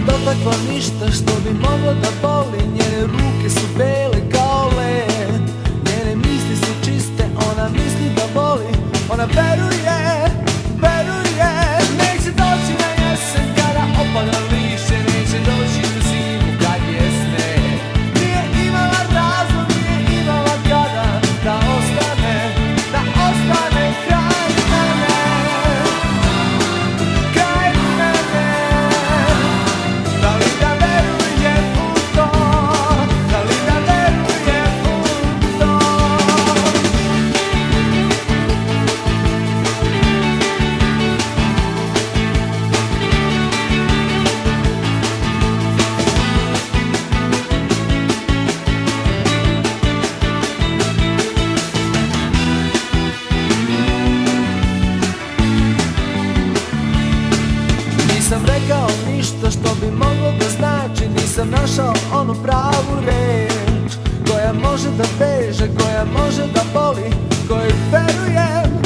Dotakla ništa što bi moglo da boli. Njene ruke su bele kao led, njene misli su čiste, ona misli da voli. Ona veruje, veruje. Neće doći na jesen kada opada lišće, neće doći na zimu kad je sneg. Nije imala razlog, nije imala kada da ostane kraj mene, kraj mene. Da li da verujem u to, da li da verujem u to? Nisam rekao ništa što bi moglo da znači, nisam našao onu pravu reč koja može da veže, koja može da boli, kojoj verujem.